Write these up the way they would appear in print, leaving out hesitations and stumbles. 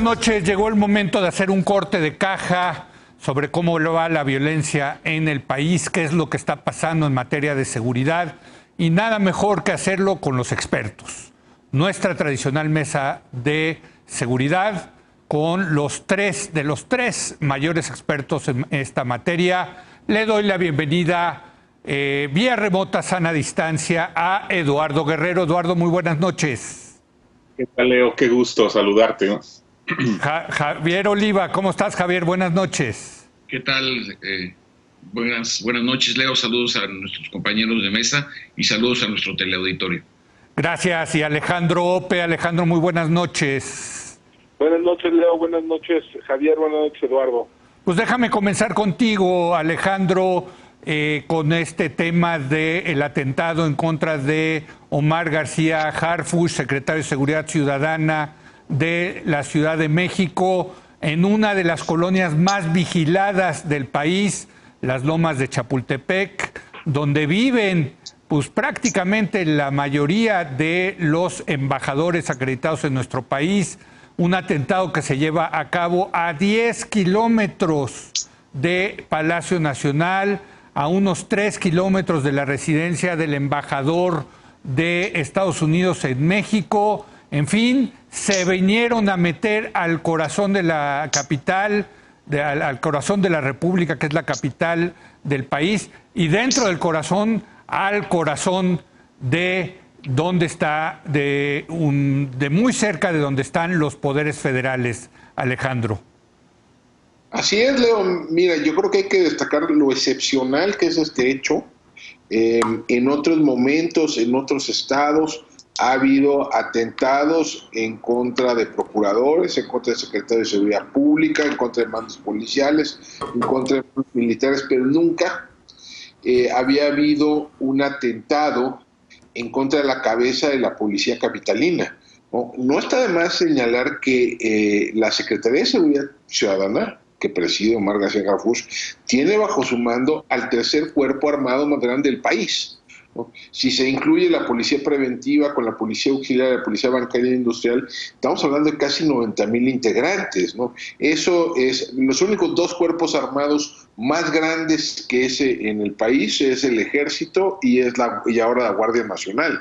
noches. Llegó el momento de hacer un corte de caja sobre cómo va la violencia en el país, qué es lo que está pasando en materia de seguridad, y nada mejor que hacerlo con los expertos. Nuestra tradicional mesa de seguridad con los tres mayores expertos en esta materia. Le doy la bienvenida vía remota, sana distancia, a Eduardo Guerrero. Eduardo, muy buenas noches. ¿Qué tal, Leo? Qué gusto saludarte, ¿no? Javier Oliva, ¿cómo estás, Javier? Buenas noches. ¿Qué tal? Buenas noches, Leo. Saludos a nuestros compañeros de mesa y saludos a nuestro teleauditorio. Gracias. Y Alejandro Ope. Alejandro, muy buenas noches. Buenas noches, Leo. Buenas noches, Javier. Buenas noches, Eduardo. Pues déjame comenzar contigo, Alejandro, con este tema del atentado en contra de Omar García Harfuch, secretario de Seguridad Ciudadana de la Ciudad de México, en una de las colonias más vigiladas del país, las Lomas de Chapultepec, donde viven pues prácticamente la mayoría de los embajadores acreditados en nuestro país. Un atentado que se lleva a cabo a 10 kilómetros de Palacio Nacional, a unos 3 kilómetros de la residencia del embajador de Estados Unidos en México. En fin, se vinieron a meter al corazón de la capital, al corazón de la República, que es la capital del país, y dentro del corazón, al corazón de donde está, de muy cerca de donde están los poderes federales, Alejandro. Así es, Leo. Mira, yo creo que hay que destacar lo excepcional que es este hecho. En otros momentos, en otros estados, ha habido atentados en contra de procuradores, en contra de secretarios de seguridad pública, en contra de mandos policiales, en contra de militares, pero nunca había habido un atentado en contra de la cabeza de la policía capitalina. No está de más señalar que la Secretaría de Seguridad Ciudadana, que preside Omar García Harfuch, tiene bajo su mando al tercer cuerpo armado más grande del país, ¿no? Si se incluye la policía preventiva con la policía auxiliar, la policía bancaria e industrial, estamos hablando de casi 90,000 integrantes, ¿no? Eso es, los únicos dos cuerpos armados más grandes que ese en el país es el Ejército y ahora la Guardia Nacional.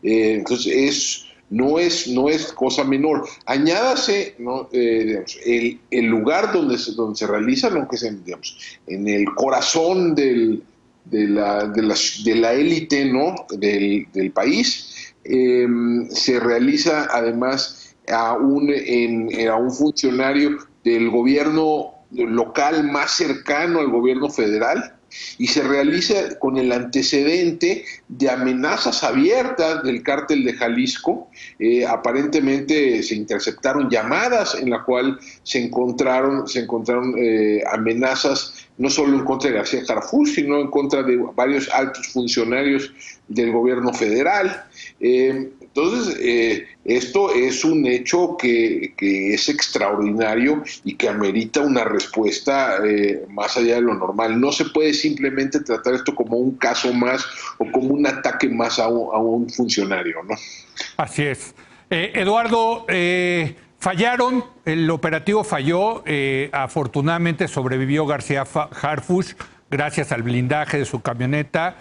Entonces no es cosa menor. Añádase, ¿no? Digamos, el lugar donde se realiza, ¿no? Que es en el corazón de la élite, ¿no? del país. Se realiza además a un funcionario del gobierno local más cercano al gobierno federal, y se realiza con el antecedente de amenazas abiertas del cártel de Jalisco. Aparentemente se interceptaron llamadas en la cual se encontraron amenazas no solo en contra de García Harfuch, sino en contra de varios altos funcionarios del gobierno federal. Entonces, esto es un hecho que es extraordinario y que amerita una respuesta más allá de lo normal. No se puede simplemente tratar esto como un caso más o como un ataque más a un funcionario, ¿no? Así es. Eduardo, fallaron, el operativo falló, afortunadamente sobrevivió García Harfuch gracias al blindaje de su camioneta.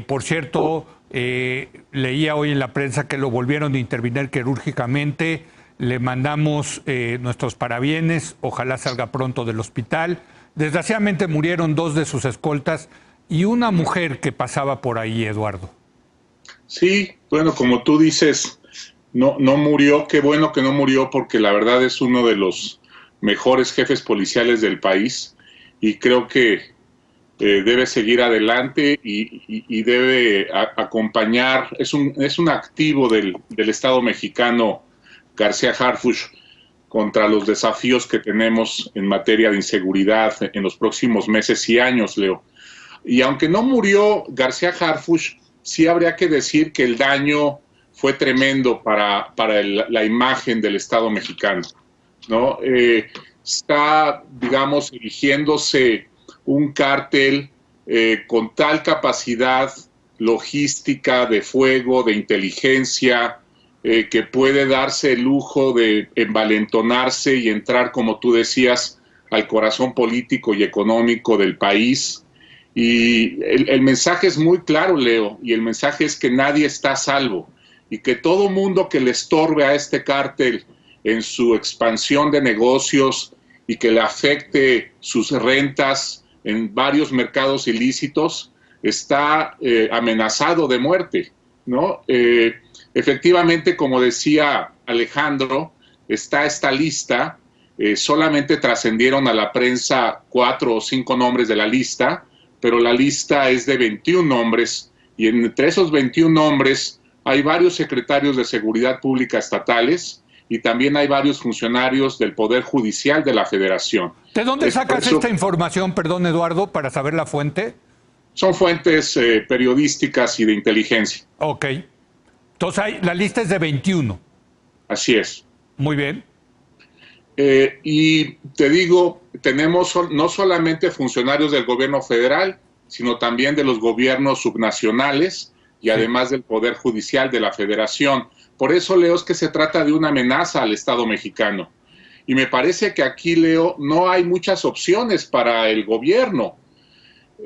Por cierto, leía hoy en la prensa que lo volvieron a intervenir quirúrgicamente. Le mandamos nuestros parabienes, ojalá salga pronto del hospital. Desgraciadamente murieron 2 de sus escoltas y una mujer que pasaba por ahí, Eduardo. Sí, bueno, como tú dices, no murió. Qué bueno que no murió, porque la verdad es uno de los mejores jefes policiales del país y creo que debe seguir adelante y debe acompañar. Es un activo del Estado mexicano, García Harfuch, contra los desafíos que tenemos en materia de inseguridad en los próximos meses y años, Leo. Y aunque no murió García Harfuch, sí habría que decir que el daño fue tremendo para la imagen del Estado mexicano, ¿no? Está, digamos, erigiéndose un cártel con tal capacidad logística, de fuego, de inteligencia, que puede darse el lujo de envalentonarse y entrar, como tú decías, al corazón político y económico del país. Y el mensaje es muy claro, Leo, y el mensaje es que nadie está a salvo y que todo mundo que le estorbe a este cártel en su expansión de negocios y que le afecte sus rentas en varios mercados ilícitos está amenazado de muerte, ¿no? Efectivamente, como decía Alejandro, está esta lista, solamente trascendieron a la prensa 4 o 5 nombres de la lista, pero la lista es de 21 nombres, y entre esos 21 nombres hay varios secretarios de seguridad pública estatales y también hay varios funcionarios del Poder Judicial de la Federación. ¿De dónde sacas esta información, perdón, Eduardo, para saber la fuente? Son fuentes periodísticas y de inteligencia. Ok. Entonces, la lista es de 21. Así es. Muy bien. Y te digo, tenemos no solamente funcionarios del gobierno federal, sino también de los gobiernos subnacionales y además del Poder Judicial de la Federación. Por eso, Leo, es que se trata de una amenaza al Estado mexicano. Y me parece que aquí, Leo, no hay muchas opciones para el gobierno.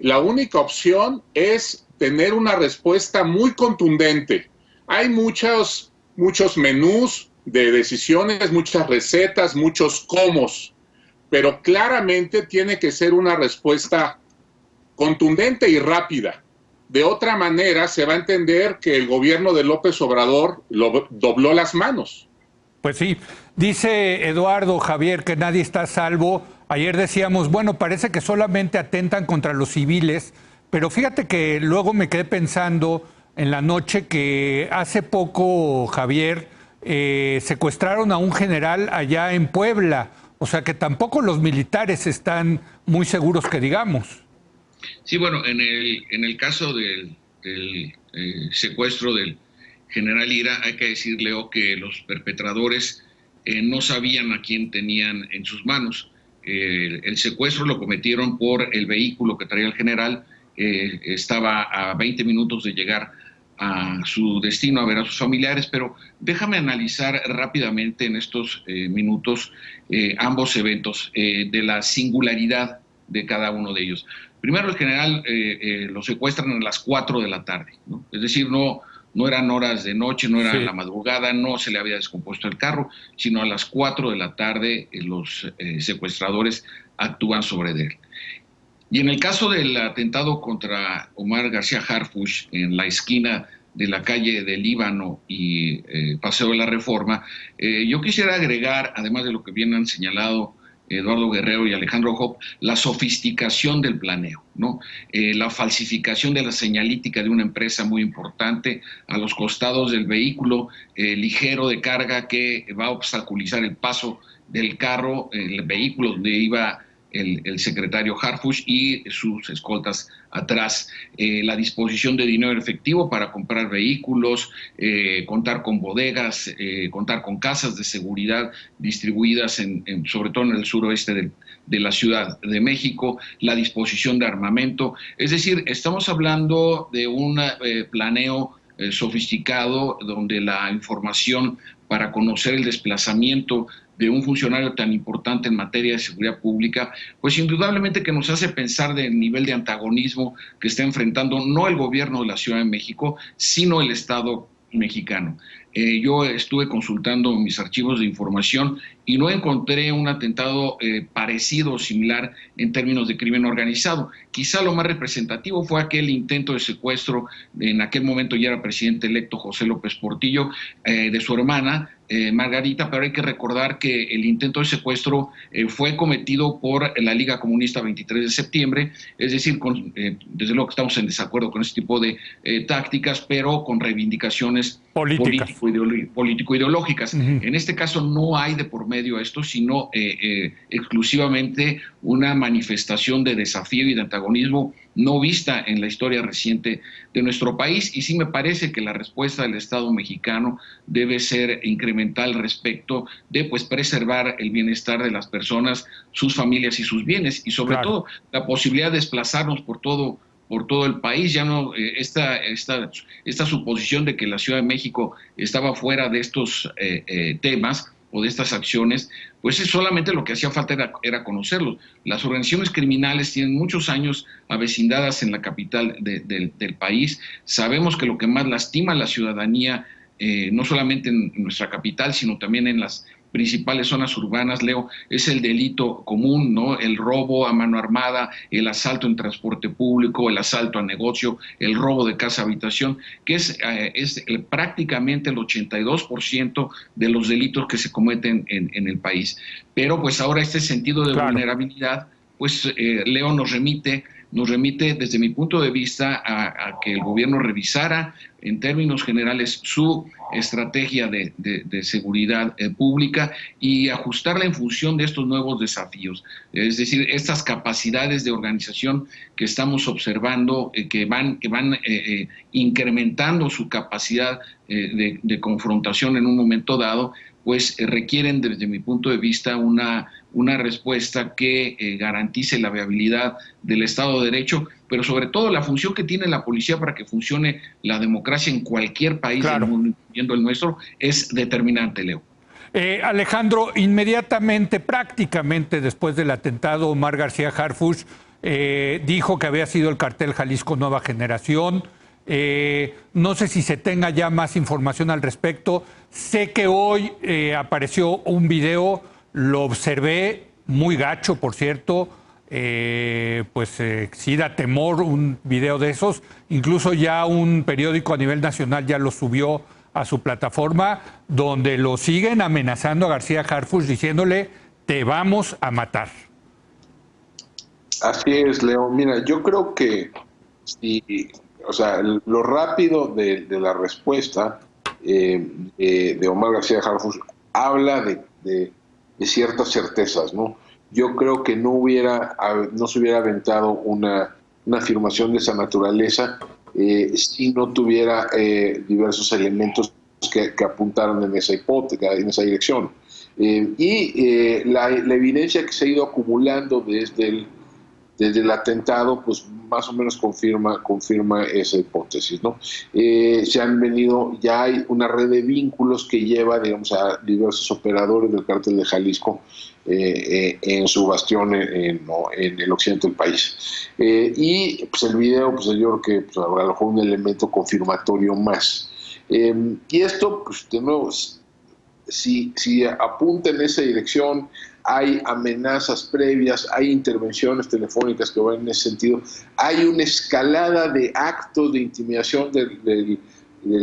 La única opción es tener una respuesta muy contundente. Hay muchos menús de decisiones, muchas recetas, muchos comos, pero claramente tiene que ser una respuesta contundente y rápida. De otra manera, se va a entender que el gobierno de López Obrador dobló las manos. Pues sí, dice Eduardo, Javier, que nadie está a salvo. Ayer decíamos, bueno, parece que solamente atentan contra los civiles, pero fíjate que luego me quedé pensando en la noche que hace poco, Javier, secuestraron a un general allá en Puebla. O sea que tampoco los militares están muy seguros que digamos. Sí, bueno, en el caso del secuestro del general Ira, hay que decir, Leo, que los perpetradores no sabían a quién tenían en sus manos. El secuestro lo cometieron por el vehículo que traía el general. Estaba a 20 minutos de llegar a su destino a ver a sus familiares, pero déjame analizar rápidamente en estos minutos ambos eventos, de la singularidad de cada uno de ellos. Primero, el general lo secuestran a las 4 de la tarde, ¿no? Es decir, no eran horas de noche, no era la madrugada, no se le había descompuesto el carro, sino a las 4 de la tarde los secuestradores actúan sobre él. Y en el caso del atentado contra Omar García Harfuch en la esquina de la calle del Líbano y Paseo de la Reforma, yo quisiera agregar, además de lo que bien han señalado Eduardo Guerrero y Alejandro Hopp, la sofisticación del planeo, ¿no? La falsificación de la señalítica de una empresa muy importante a los costados del vehículo ligero de carga que va a obstaculizar el paso del carro, el vehículo donde iba el secretario Harfuch y sus escoltas atrás, la disposición de dinero efectivo para comprar vehículos, contar con bodegas, contar con casas de seguridad distribuidas sobre todo en el suroeste de la Ciudad de México, la disposición de armamento. Es decir, estamos hablando de un planeo sofisticado donde la información para conocer el desplazamiento de un funcionario tan importante en materia de seguridad pública, pues indudablemente que nos hace pensar del nivel de antagonismo que está enfrentando no el gobierno de la Ciudad de México, sino el Estado mexicano. Yo estuve consultando mis archivos de información y no encontré un atentado parecido o similar en términos de crimen organizado. Quizá lo más representativo fue aquel intento de secuestro, en aquel momento ya era presidente electo José López Portillo, de su hermana, Margarita, pero hay que recordar que el intento de secuestro fue cometido por la Liga Comunista 23 de septiembre, es decir, desde luego que estamos en desacuerdo con este tipo de tácticas, pero con reivindicaciones político-ideológicas. En este caso no hay de por medio esto, sino exclusivamente una manifestación de desafío y de antagonismo no vista en la historia reciente de nuestro país, y sí me parece que la respuesta del Estado mexicano debe ser incremental respecto de preservar el bienestar de las personas, sus familias y sus bienes, y sobre todo la posibilidad de desplazarnos por todo por todo el país. Ya no, esta suposición de que la Ciudad de México estaba fuera de estos temas o de estas acciones, pues es solamente lo que hacía falta era conocerlos. Las organizaciones criminales tienen muchos años avecindadas en la capital del país. Sabemos que lo que más lastima a la ciudadanía, no solamente en nuestra capital, sino también en las principales zonas urbanas, Leo, es el delito común, ¿no? El robo a mano armada, el asalto en transporte público, el asalto a negocio, el robo de casa-habitación, que es prácticamente el 82% de los delitos que se cometen en el país. Pero pues ahora este sentido de vulnerabilidad, pues Leo nos remite desde mi punto de vista a que el gobierno revisara en términos generales su estrategia de seguridad pública y ajustarla en función de estos nuevos desafíos. Es decir, estas capacidades de organización que estamos observando, que van incrementando su capacidad de confrontación en un momento dado, pues requieren desde mi punto de vista una respuesta que garantice la viabilidad del Estado de Derecho, pero sobre todo la función que tiene la policía para que funcione la democracia en cualquier país del mundo, incluyendo el nuestro, es determinante, Leo. Alejandro, inmediatamente, prácticamente después del atentado, Omar García Harfuch dijo que había sido el cartel Jalisco Nueva Generación. No sé si se tenga ya más información al respecto. Sé que hoy apareció un video, lo observé, muy gacho, por cierto. Sí da temor un video de esos. Incluso ya un periódico a nivel nacional ya lo subió a su plataforma, donde lo siguen amenazando a García Harfuch, diciéndole: te vamos a matar. Así es, Leo. Mira, yo creo que lo rápido de la respuesta de Omar García Harfuch habla de ciertas certezas, ¿no? Yo creo que no se hubiera aventado una afirmación de esa naturaleza si no tuviera diversos elementos que apuntaron en esa hipótesis, en esa dirección. La evidencia que se ha ido acumulando desde el atentado, pues más o menos confirma esa hipótesis, ¿no? Ya hay una red de vínculos que lleva, digamos, a diversos operadores del cártel de Jalisco en su bastión en el occidente del país. Y pues el video, pues yo creo que pues, a lo mejor un elemento confirmatorio más. Y esto, pues de nuevo, si apunta en esa dirección, hay amenazas previas, hay intervenciones telefónicas que van en ese sentido, hay una escalada de actos de intimidación del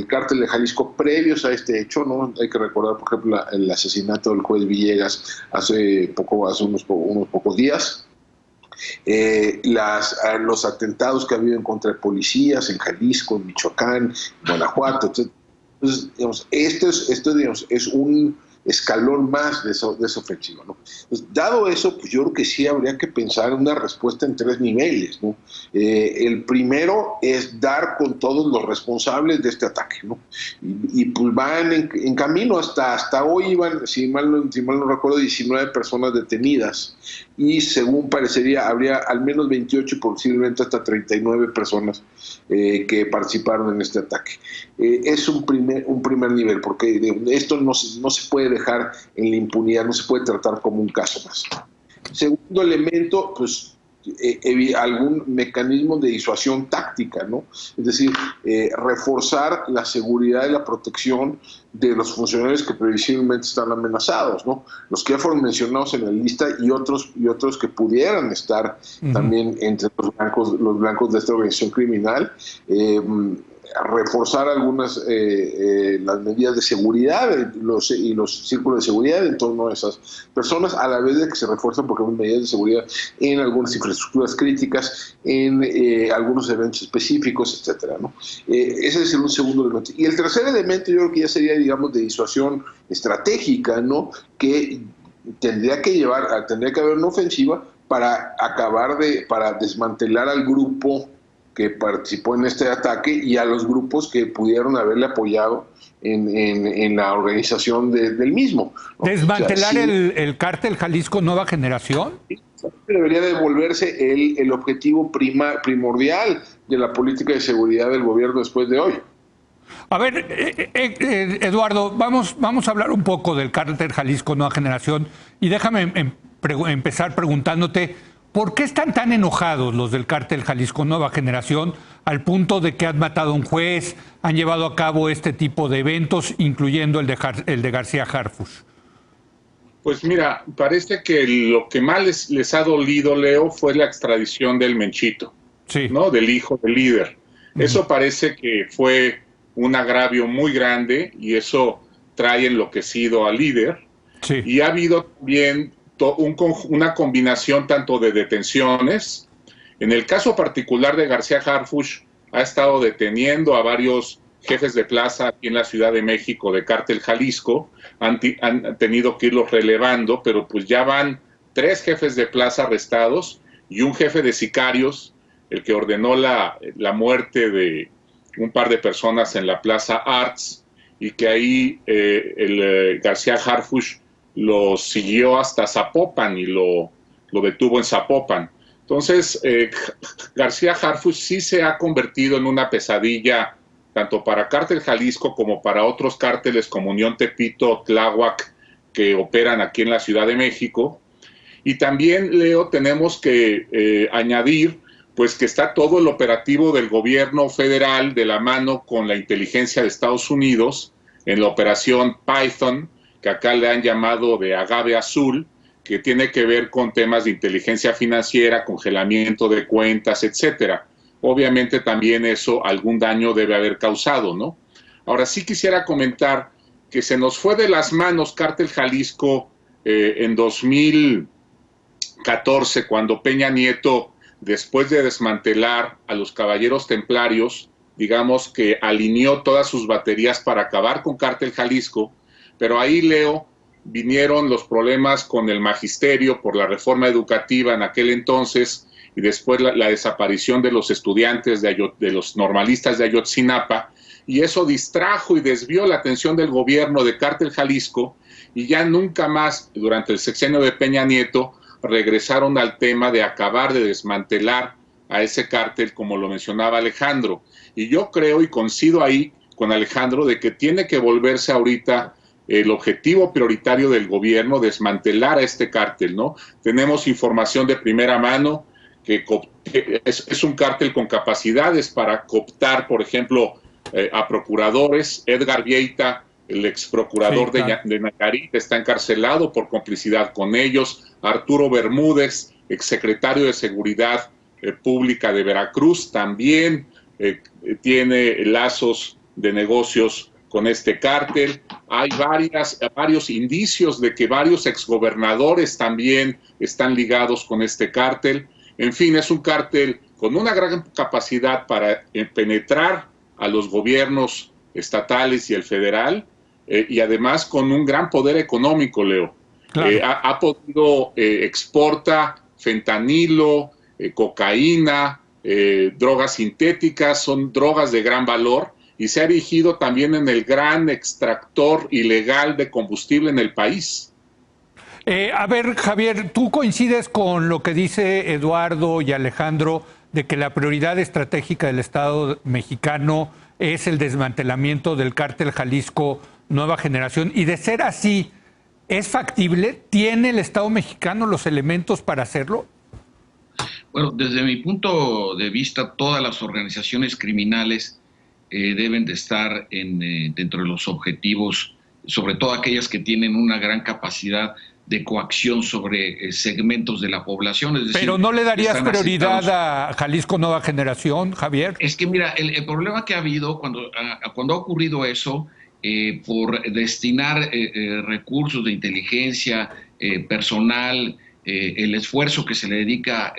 cártel de Jalisco previos a este hecho, ¿no? Hay que recordar, por ejemplo, el asesinato del juez Villegas hace unos pocos días, los atentados que ha habido en contra de policías en Jalisco, en Michoacán, en Guanajuato, etc. Entonces, digamos, esto es un escalón más de esa ofensiva, ¿no? Pues, dado eso, pues yo creo que sí habría que pensar en una respuesta en 3 niveles, ¿no? El primero es dar con todos los responsables de este ataque, ¿no? Y pues van en camino hasta hoy iban, si mal no recuerdo, 19 personas detenidas, y según parecería habría al menos 28 y posiblemente hasta 39 personas que participaron en este ataque. Es un primer nivel, porque esto no se puede dejar en la impunidad, no se puede tratar como un caso más. Segundo elemento, pues algún mecanismo de disuasión táctica, ¿no? Es decir, reforzar la seguridad y la protección de los funcionarios que previsiblemente están amenazados, ¿no? Los que ya fueron mencionados en la lista y otros que pudieran estar también entre los blancos de esta organización criminal. Reforzar algunas las medidas de seguridad y los círculos de seguridad en torno a esas personas, a la vez de que se refuerzan porque hay medidas de seguridad en algunas infraestructuras críticas, en algunos eventos específicos, etcétera, ¿no? Ese es un segundo elemento. Y el tercer elemento yo creo que ya sería, digamos, de disuasión estratégica, ¿no? Que tendría que haber una ofensiva para para desmantelar al grupo que participó en este ataque y a los grupos que pudieron haberle apoyado en la organización del mismo, ¿no? ¿Desmantelar el cártel Jalisco Nueva Generación? debería devolverse el objetivo primordial de la política de seguridad del gobierno después de hoy. A ver, Eduardo, vamos a hablar un poco del cártel Jalisco Nueva Generación y déjame empezar preguntándote, ¿por qué están tan enojados los del cártel Jalisco Nueva Generación al punto de que han matado a un juez, han llevado a cabo este tipo de eventos, incluyendo el de García Harfuch? Pues mira, parece que lo que más les ha dolido, Leo, fue la extradición del Menchito, sí, ¿no? Del hijo del líder. Eso parece que fue un agravio muy grande y eso trae enloquecido al líder. Sí. Y ha habido también una combinación tanto de detenciones. En el caso particular de García Harfuch, ha estado deteniendo a varios jefes de plaza aquí en la Ciudad de México de Cártel Jalisco. Han tenido que irlos relevando, pero pues ya van 3 jefes de plaza arrestados y un jefe de sicarios, el que ordenó la muerte de un par de personas en la Plaza Arts, y que ahí García Harfuch lo siguió hasta Zapopan y lo detuvo en Zapopan. Entonces, García Harfuch sí se ha convertido en una pesadilla tanto para Cártel Jalisco como para otros cárteles como Unión Tepito, Tláhuac, que operan aquí en la Ciudad de México. Y también, Leo, tenemos que añadir pues que está todo el operativo del gobierno federal de la mano con la inteligencia de Estados Unidos en la operación Python, que acá le han llamado de agave azul, que tiene que ver con temas de inteligencia financiera, congelamiento de cuentas, etcétera. Obviamente también eso algún daño debe haber causado, ¿no? Ahora sí quisiera comentar que se nos fue de las manos Cártel Jalisco en 2014, cuando Peña Nieto, después de desmantelar a los Caballeros Templarios, digamos que alineó todas sus baterías para acabar con Cártel Jalisco, pero ahí, Leo, vinieron los problemas con el magisterio por la reforma educativa en aquel entonces y después la desaparición de los estudiantes de los normalistas de Ayotzinapa, y eso distrajo y desvió la atención del gobierno de Cártel Jalisco, y ya nunca más, durante el sexenio de Peña Nieto, regresaron al tema de acabar de desmantelar a ese cártel, como lo mencionaba Alejandro. Y yo creo y coincido ahí con Alejandro de que tiene que volverse ahorita el objetivo prioritario del gobierno, desmantelar a este cártel, ¿no? Tenemos información de primera mano que es un cártel con capacidades para cooptar, por ejemplo, a procuradores. Edgar Vieita, el ex procurador de Nayarit, está encarcelado por complicidad con ellos. Arturo Bermúdez, exsecretario de Seguridad Pública de Veracruz, también tiene lazos de negocios con este cártel. Hay varios indicios de que varios exgobernadores también están ligados con este cártel. En fin, es un cártel con una gran capacidad para penetrar a los gobiernos estatales y el federal, y además con un gran poder económico, Leo. Claro. Ha podido exporta fentanilo, cocaína, drogas sintéticas, son drogas de gran valor, y se ha erigido también en el gran extractor ilegal de combustible en el país. A ver, Javier, ¿tú coincides con lo que dice Eduardo y Alejandro de que la prioridad estratégica del Estado mexicano es el desmantelamiento del cártel Jalisco Nueva Generación? Y de ser así, ¿es factible? ¿Tiene el Estado mexicano los elementos para hacerlo? Bueno, desde mi punto de vista, todas las organizaciones criminales deben de estar dentro de los objetivos, sobre todo aquellas que tienen una gran capacidad de coacción sobre segmentos de la población. Es decir, pero ¿no le darías prioridad a Jalisco Nueva Generación, Javier? Es que mira, el problema que ha habido cuando ha ocurrido eso, por destinar recursos de inteligencia, personal, el esfuerzo que se le dedica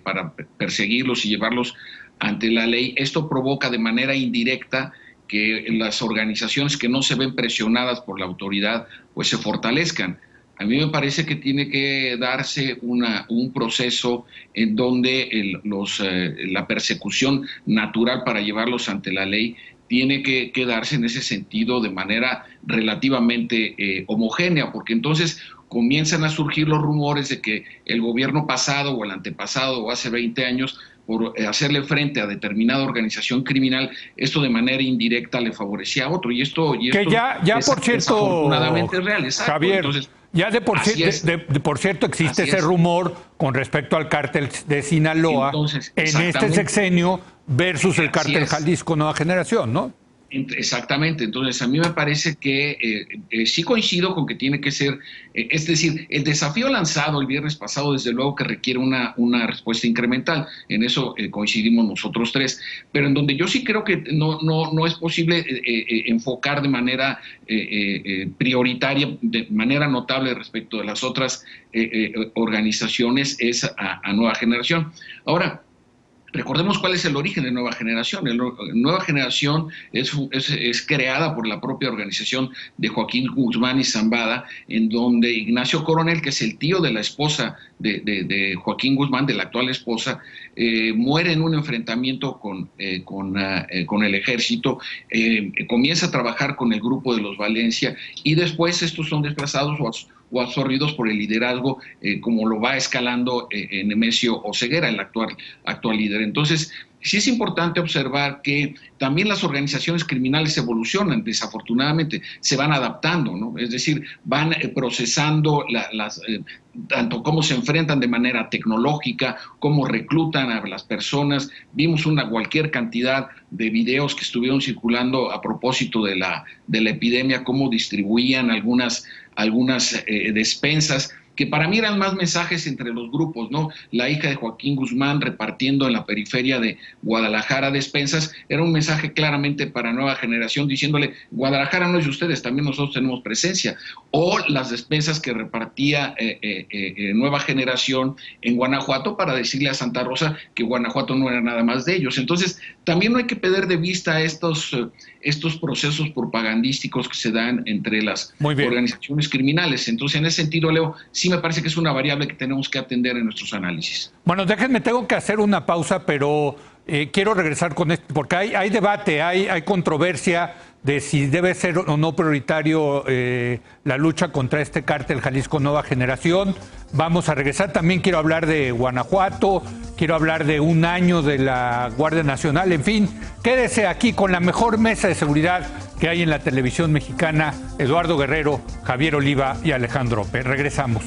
para perseguirlos y llevarlos ante la ley, esto provoca de manera indirecta que las organizaciones que no se ven presionadas por la autoridad pues se fortalezcan. A mí me parece que tiene que darse un proceso en donde la persecución natural para llevarlos ante la ley tiene que darse en ese sentido de manera relativamente homogénea, porque entonces comienzan a surgir los rumores de que el gobierno pasado o el antepasado o hace 20 años, por hacerle frente a determinada organización criminal, esto de manera indirecta le favorecía a otro. Y esto que ya por cierto, desafortunadamente es real. Exacto. Javier, entonces, ya de por cierto existe ese rumor con respecto al cártel de Sinaloa. Entonces, en este sexenio versus el cártel Jalisco Nueva Generación, ¿no? Exactamente, entonces a mí me parece que sí coincido con que tiene que ser, es decir, el desafío lanzado el viernes pasado desde luego que requiere una respuesta incremental, en eso coincidimos nosotros tres, pero en donde yo sí creo que no es posible enfocar de manera prioritaria, de manera notable respecto de las otras organizaciones es a Nueva Generación. Ahora, recordemos cuál es el origen de Nueva Generación. Nueva Generación es creada por la propia organización de Joaquín Guzmán y Zambada, en donde Ignacio Coronel, que es el tío de la esposa de Joaquín Guzmán, de la actual esposa, muere en un enfrentamiento con el ejército, comienza a trabajar con el grupo de los Valencia y después estos son desplazados o absorbidos por el liderazgo, como lo va escalando Nemesio Oseguera, el actual líder. Entonces, sí es importante observar que también las organizaciones criminales evolucionan, desafortunadamente, se van adaptando, ¿no? Es decir, van procesando tanto cómo se enfrentan de manera tecnológica, cómo reclutan a las personas. Vimos cualquier cantidad de videos que estuvieron circulando a propósito de la epidemia, cómo distribuían algunas despensas, que para mí eran más mensajes entre los grupos, ¿no? La hija de Joaquín Guzmán repartiendo en la periferia de Guadalajara despensas, era un mensaje claramente para Nueva Generación diciéndole, Guadalajara no es de ustedes, también nosotros tenemos presencia. O las despensas que repartía Nueva Generación en Guanajuato para decirle a Santa Rosa que Guanajuato no era nada más de ellos. Entonces, también no hay que perder de vista estos procesos propagandísticos que se dan entre las organizaciones criminales. Entonces, en ese sentido, Leo, sí me parece que es una variable que tenemos que atender en nuestros análisis. Bueno, déjenme, tengo que hacer una pausa, pero quiero regresar con esto, porque hay debate, hay controversia de si debe ser o no prioritario la lucha contra este cártel Jalisco Nueva Generación. Vamos a regresar, también quiero hablar de Guanajuato, quiero hablar de un año de la Guardia Nacional, en fin, quédese aquí con la mejor mesa de seguridad que hay en la televisión mexicana, Eduardo Guerrero, Javier Oliva y Alejandro López. Regresamos.